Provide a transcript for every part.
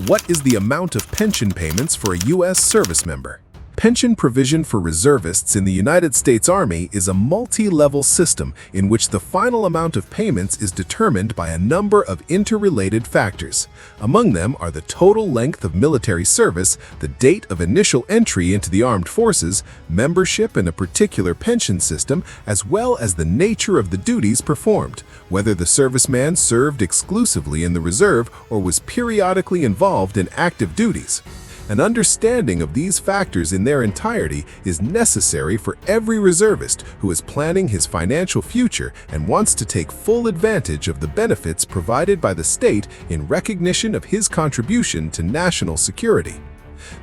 What is the amount of pension payments for a U.S. service member? Pension provision for reservists in the United States Army is a multi-level system in which the final amount of payments is determined by a number of interrelated factors. Among them are the total length of military service, the date of initial entry into the armed forces, membership in a particular pension system, as well as the nature of the duties performed, whether the serviceman served exclusively in the reserve or was periodically involved in active duties. An understanding of these factors in their entirety is necessary for every reservist who is planning his financial future and wants to take full advantage of the benefits provided by the state in recognition of his contribution to national security.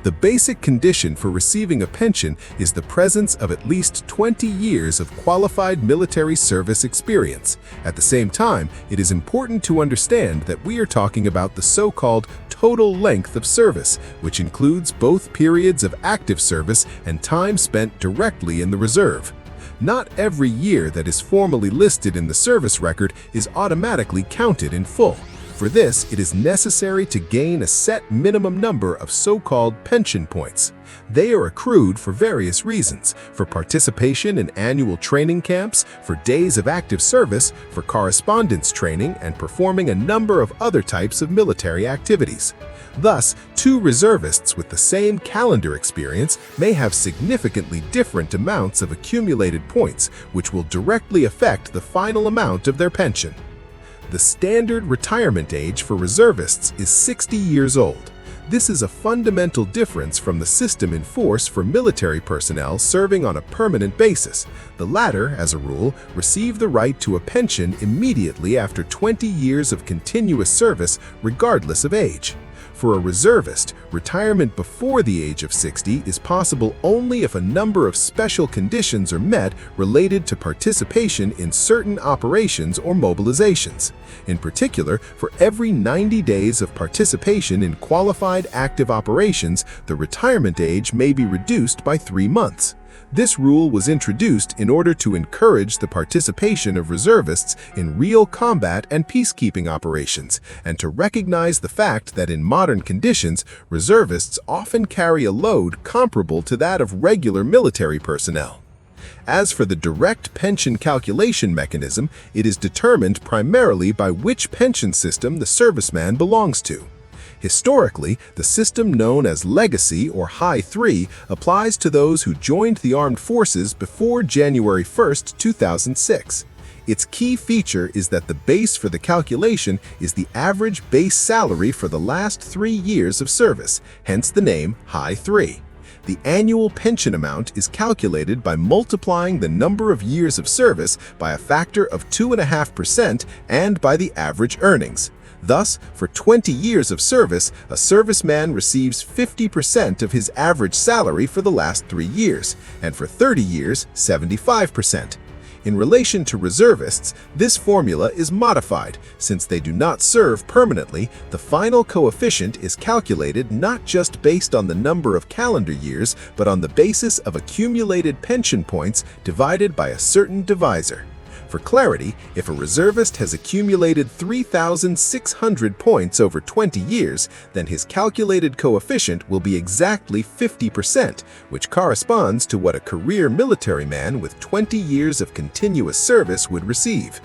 The basic condition for receiving a pension is the presence of at least 20 years of qualified military service experience. At the same time, it is important to understand that we are talking about the so-called total length of service, which includes both periods of active service and time spent directly in the reserve. Not every year that is formally listed in the service record is automatically counted in full. For this, it is necessary to gain a set minimum number of so-called pension points. They are accrued for various reasons: for participation in annual training camps, for days of active service, for correspondence training, and performing a number of other types of military activities. Thus, two reservists with the same calendar experience may have significantly different amounts of accumulated points, which will directly affect the final amount of their pension. The standard retirement age for reservists is 60 years old. This is a fundamental difference from the system in force for military personnel serving on a permanent basis. The latter, as a rule, receive the right to a pension immediately after 20 years of continuous service, regardless of age. For a reservist, retirement before the age of 60 is possible only if a number of special conditions are met related to participation in certain operations or mobilizations. In particular, for every 90 days of participation in qualified active operations, the retirement age may be reduced by 3 months. This rule was introduced in order to encourage the participation of reservists in real combat and peacekeeping operations, and to recognize the fact that in modern conditions, reservists often carry a load comparable to that of regular military personnel. As for the direct pension calculation mechanism, it is determined primarily by which pension system the serviceman belongs to. Historically, the system known as Legacy or High 3 applies to those who joined the armed forces before January 1, 2006. Its key feature is that the base for the calculation is the average base salary for the last 3 years of service, hence the name High 3. The annual pension amount is calculated by multiplying the number of years of service by a factor of 2.5% and by the average earnings. Thus, for 20 years of service, a serviceman receives 50% of his average salary for the last 3 years, and for 30 years, 75%. In relation to reservists, this formula is modified. Since they do not serve permanently, the final coefficient is calculated not just based on the number of calendar years, but on the basis of accumulated pension points divided by a certain divisor. For clarity, if a reservist has accumulated 3,600 points over 20 years, then his calculated coefficient will be exactly 50%, which corresponds to what a career military man with 20 years of continuous service would receive.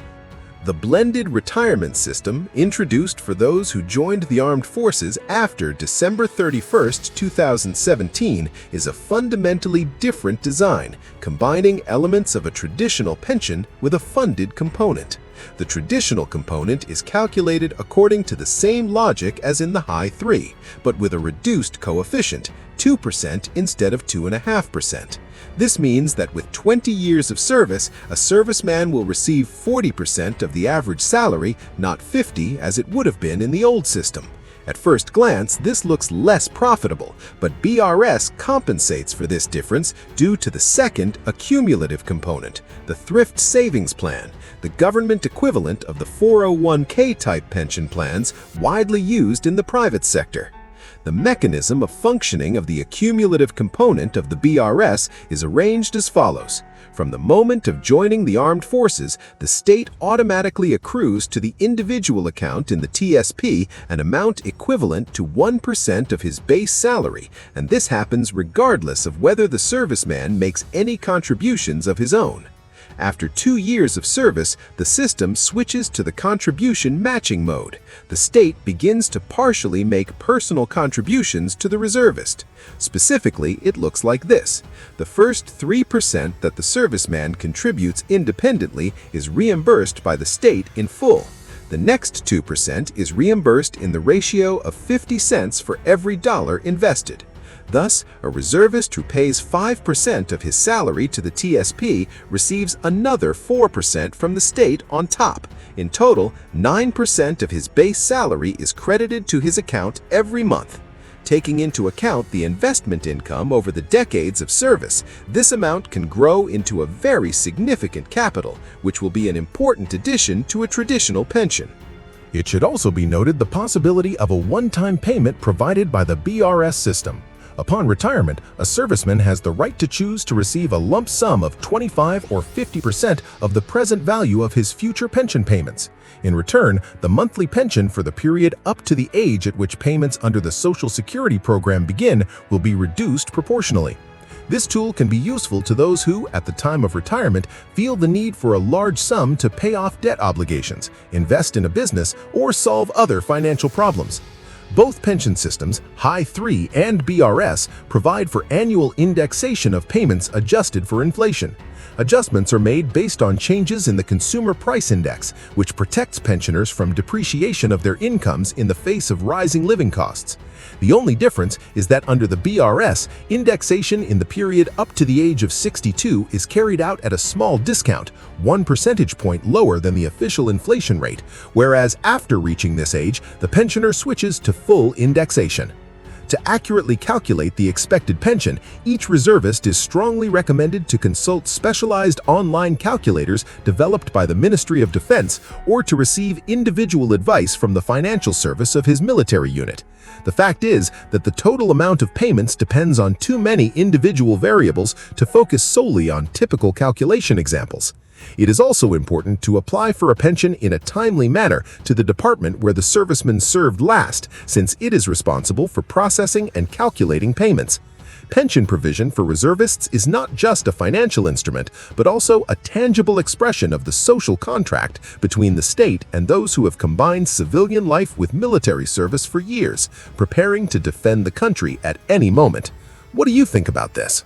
The blended retirement system, introduced for those who joined the armed forces after December 31, 2017, is a fundamentally different design, combining elements of a traditional pension with a funded component. The traditional component is calculated according to the same logic as in the High 3, but with a reduced coefficient, 2% instead of 2.5%. This means that with 20 years of service, a serviceman will receive 40% of the average salary, not 50% as it would have been in the old system. At first glance, this looks less profitable, but BRS compensates for this difference due to the second accumulative component, the Thrift Savings Plan, the government equivalent of the 401k type pension plans widely used in the private sector. The mechanism of functioning of the accumulative component of the BRS is arranged as follows. From the moment of joining the armed forces, the state automatically accrues to the individual account in the TSP an amount equivalent to 1% of his base salary, and this happens regardless of whether the serviceman makes any contributions of his own. After 2 years of service, the system switches to the contribution matching mode. The state begins to partially make personal contributions to the reservist. Specifically, it looks like this. The first 3% that the serviceman contributes independently is reimbursed by the state in full. The next 2% is reimbursed in the ratio of 50 cents for every dollar invested. Thus, a reservist who pays 5% of his salary to the TSP receives another 4% from the state on top. In total, 9% of his base salary is credited to his account every month. Taking into account the investment income over the decades of service, this amount can grow into a very significant capital, which will be an important addition to a traditional pension. It should also be noted the possibility of a one-time payment provided by the BRS system. Upon retirement, a serviceman has the right to choose to receive a lump sum of 25 or 50% of the present value of his future pension payments. In return, the monthly pension for the period up to the age at which payments under the Social Security program begin will be reduced proportionally. This tool can be useful to those who, at the time of retirement, feel the need for a large sum to pay off debt obligations, invest in a business, or solve other financial problems. Both pension systems, High-3 and BRS, provide for annual indexation of payments adjusted for inflation. Adjustments are made based on changes in the Consumer Price Index, which protects pensioners from depreciation of their incomes in the face of rising living costs. The only difference is that under the BRS, indexation in the period up to the age of 62 is carried out at a small discount, 1 percentage point lower than the official inflation rate, whereas after reaching this age, the pensioner switches to full indexation. To accurately calculate the expected pension, each reservist is strongly recommended to consult specialized online calculators developed by the Ministry of Defense or to receive individual advice from the financial service of his military unit. The fact is that the total amount of payments depends on too many individual variables to focus solely on typical calculation examples. It is also important to apply for a pension in a timely manner to the department where the serviceman served last, since it is responsible for processing and calculating payments. Pension provision for reservists is not just a financial instrument, but also a tangible expression of the social contract between the state and those who have combined civilian life with military service for years, preparing to defend the country at any moment. What do you think about this?